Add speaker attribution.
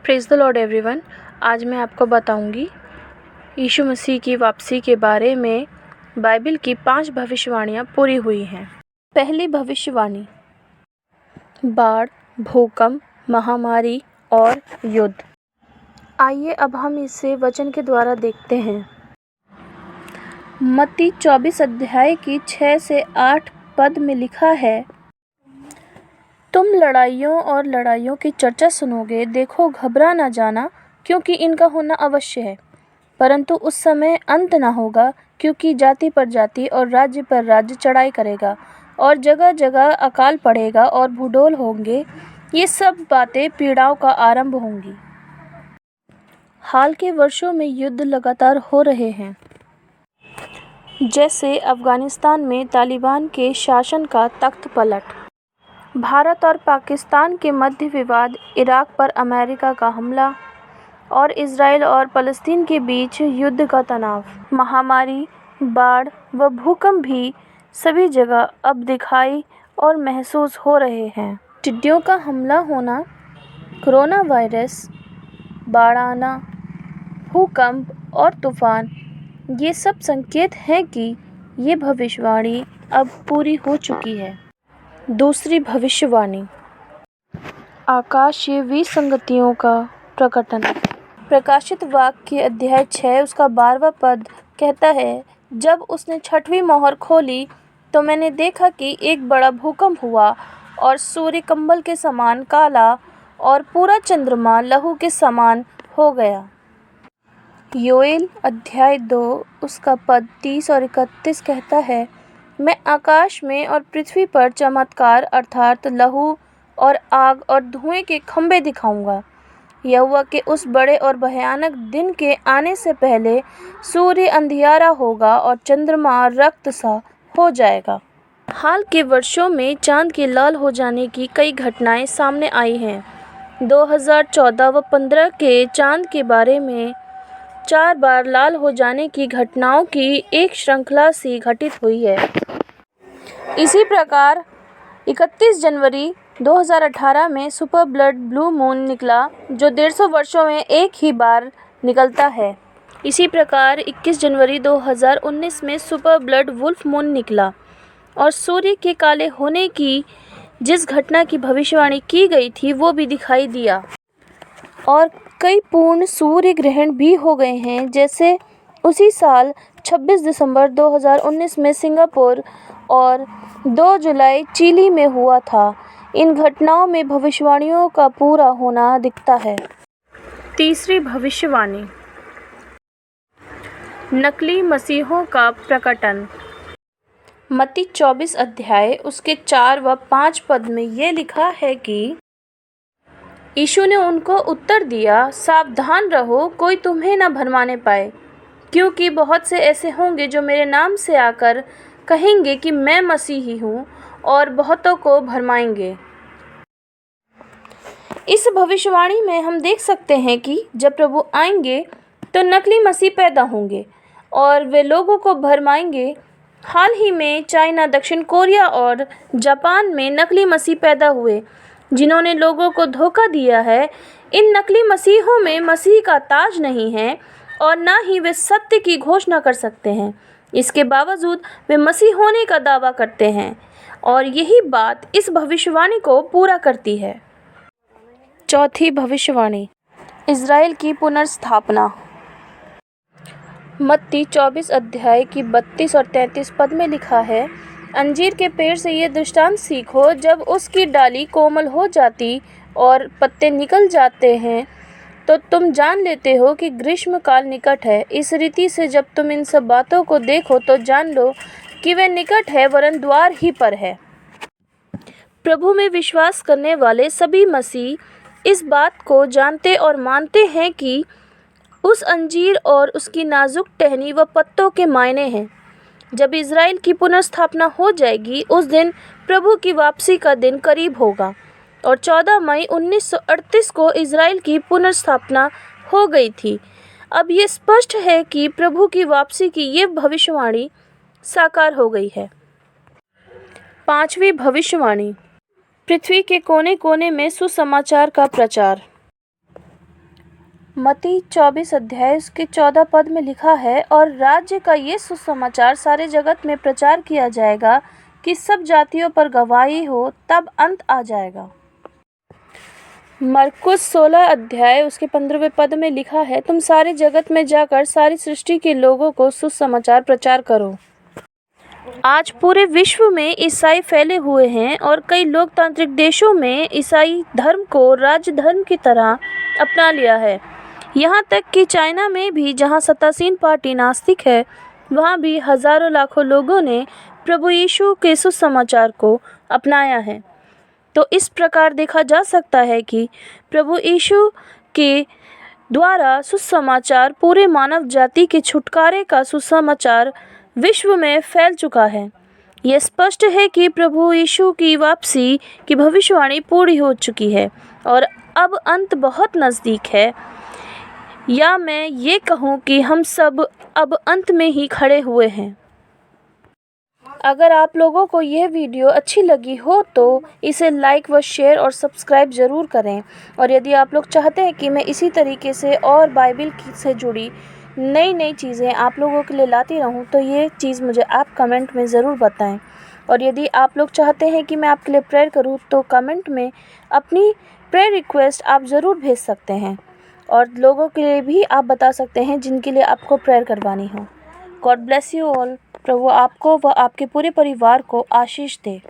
Speaker 1: Praise the Lord everyone. आज मैं आपको बताऊंगी यीशु मसीह की वापसी के बारे में बाइबल की 5 भविष्यवाणियाँ पूरी हुई हैं। पहली भविष्यवाणी, बाढ़, भूकंप, महामारी और युद्ध। आइए अब हम इसे वचन के द्वारा देखते हैं। मत्ती 24 अध्याय की 6 से 8 पद में लिखा है, तुम लड़ाइयों और लड़ाइयों की चर्चा सुनोगे। देखो, घबरा न जाना, क्योंकि इनका होना अवश्य है, परंतु उस समय अंत न होगा। क्योंकि जाति पर जाति और राज्य पर राज्य चढ़ाई करेगा, और जगह जगह अकाल पड़ेगा और भूडोल होंगे। ये सब बातें पीड़ाओं का आरंभ होंगी। हाल के वर्षों में युद्ध लगातार हो रहे हैं, जैसे अफगानिस्तान में तालिबान के शासन का तख्त पलट, भारत और पाकिस्तान के मध्य विवाद, इराक पर अमेरिका का हमला और इजराइल और फ़लस्तीन के बीच युद्ध का तनाव। महामारी, बाढ़ व भूकंप भी सभी जगह अब दिखाई और महसूस हो रहे हैं। टिड्डियों का हमला होना, कोरोना वायरस, बाढ़ आना, भूकंप और तूफान, ये सब संकेत हैं कि ये भविष्यवाणी अब पूरी हो चुकी है। दूसरी भविष्यवाणी, आकाशीय विसंगतियों का प्रकटन। प्रकाशित वाक्य अध्याय 6 उसका 12वां पद कहता है, जब उसने 6वीं मोहर खोली तो मैंने देखा कि एक बड़ा भूकंप हुआ और सूर्य कंबल के समान काला और पूरा चंद्रमा लहू के समान हो गया। योएल अध्याय 2 उसका पद 30 और 31 कहता है, मैं आकाश में और पृथ्वी पर चमत्कार अर्थात लहू और आग और धुएं के खंभे दिखाऊंगा। यहोवा के उस बड़े और भयानक दिन के आने से पहले सूर्य अंधियारा होगा और चंद्रमा रक्त सा हो जाएगा। हाल के वर्षों में चांद के लाल हो जाने की कई घटनाएं सामने आई हैं। 2014 व 15 के चांद के बारे में 4 बार लाल हो जाने की घटनाओं की एक श्रृंखला सी घटित हुई है। इसी प्रकार 31 जनवरी 2018 में सुपर ब्लड ब्लू मून निकला, जो 150 वर्षों में एक ही बार निकलता है। इसी प्रकार 21 जनवरी 2019 में सुपर ब्लड वुल्फ मून निकला और सूर्य के काले होने की जिस घटना की भविष्यवाणी की गई थी वो भी दिखाई दिया। और कई पूर्ण सूर्य ग्रहण भी हो गए हैं, जैसे उसी साल 26 दिसंबर 2019 में सिंगापुर और 2 जुलाई चिली में हुआ था। इन घटनाओं में भविष्यवाणियों का पूरा होना दिखता है। तीसरी भविष्यवाणी, नकली मसीहों का प्रकटन। मत्ती 24 अध्याय उसके 4 व 5 पद में ये लिखा है कि यीशु ने उनको उत्तर दिया, सावधान रहो, कोई तुम्हें न भरमाने पाए, क्योंकि बहुत से ऐसे होंगे जो मेरे नाम से आकर कहेंगे कि मैं मसीही हूँ और बहुतों को भरमाएंगे। इस भविष्यवाणी में हम देख सकते हैं कि जब प्रभु आएंगे तो नकली मसीह पैदा होंगे और वे लोगों को भरमाएंगे। हाल ही में चाइना, दक्षिण कोरिया और जापान में नकली मसीह पैदा हुए, जिन्होंने लोगों को धोखा दिया है। इन नकली मसीहों में मसीह का ताज नहीं है और न ही वे सत्य की घोषणा कर सकते हैं। इसके बावजूद वे मसीह होने का दावा करते हैं और यही बात इस भविष्यवाणी को पूरा करती है। चौथी भविष्यवाणी, इजराइल की पुनर्स्थापना। मत्ती 24 अध्याय की 32 और 33 पद में लिखा है, अंजीर के पेड़ से ये दृष्टांत सीखो, जब उसकी डाली कोमल हो जाती और पत्ते निकल जाते हैं तो तुम जान लेते हो कि ग्रीष्म काल निकट है। इस रीति से जब तुम इन सब बातों को देखो तो जान लो कि वे निकट है, वरन द्वार ही पर है। प्रभु में विश्वास करने वाले सभी मसीह इस बात को जानते और मानते हैं कि उस अंजीर और उसकी नाजुक टहनी व पत्तों के मायने हैं। जब इजराइल की पुनर्स्थापना हो जाएगी, उस दिन प्रभु की वापसी का दिन करीब होगा और 14 मई 1938 को इजराइल की पुनर्स्थापना हो गई थी। अब ये स्पष्ट है कि प्रभु की वापसी की ये भविष्यवाणी साकार हो गई है। पांचवी भविष्यवाणी, पृथ्वी के कोने कोने में सुसमाचार का प्रचार। मत्ती 24 अध्याय उसके 14 पद में लिखा है, और राज्य का ये सुसमाचार सारे जगत में प्रचार किया जाएगा कि सब जातियों पर गवाही हो, तब अंत आ जाएगा। मरकुस 16 अध्याय उसके 15वें पद में लिखा है, तुम सारे जगत में जाकर सारी सृष्टि के लोगों को सुसमाचार प्रचार करो। आज पूरे विश्व में ईसाई फैले हुए हैं और कई लोकतांत्रिक देशों में ईसाई धर्म को राज्य धर्म की तरह अपना लिया है। यहाँ तक कि चाइना में भी, जहाँ सत्तासीन पार्टी नास्तिक है, वहाँ भी हजारों लाखों लोगों ने प्रभु यीशु के सुसमाचार को अपनाया है। तो इस प्रकार देखा जा सकता है कि प्रभु यीशु के द्वारा सुसमाचार पूरे मानव जाति के छुटकारे का सुसमाचार विश्व में फैल चुका है। यह स्पष्ट है कि प्रभु यीशु की वापसी की भविष्यवाणी पूरी हो चुकी है और अब अंत बहुत नज़दीक है, या मैं ये कहूँ कि हम सब अब अंत में ही खड़े हुए हैं। अगर आप लोगों को यह वीडियो अच्छी लगी हो तो इसे लाइक व शेयर और सब्सक्राइब ज़रूर करें। और यदि आप लोग चाहते हैं कि मैं इसी तरीके से और बाइबल से जुड़ी नई चीज़ें आप लोगों के लिए लाती रहूं, तो ये चीज़ मुझे आप कमेंट में ज़रूर बताएं। और यदि आप लोग चाहते हैं कि मैं आपके लिए प्रेयर करूं, तो कमेंट में अपनी प्रेयर रिक्वेस्ट आप ज़रूर भेज सकते हैं। और लोगों के लिए भी आप बता सकते हैं जिनके लिए आपको प्रेयर करवानी हो। God bless you all. प्रभु आपको व आपके पूरे परिवार को आशीष दे।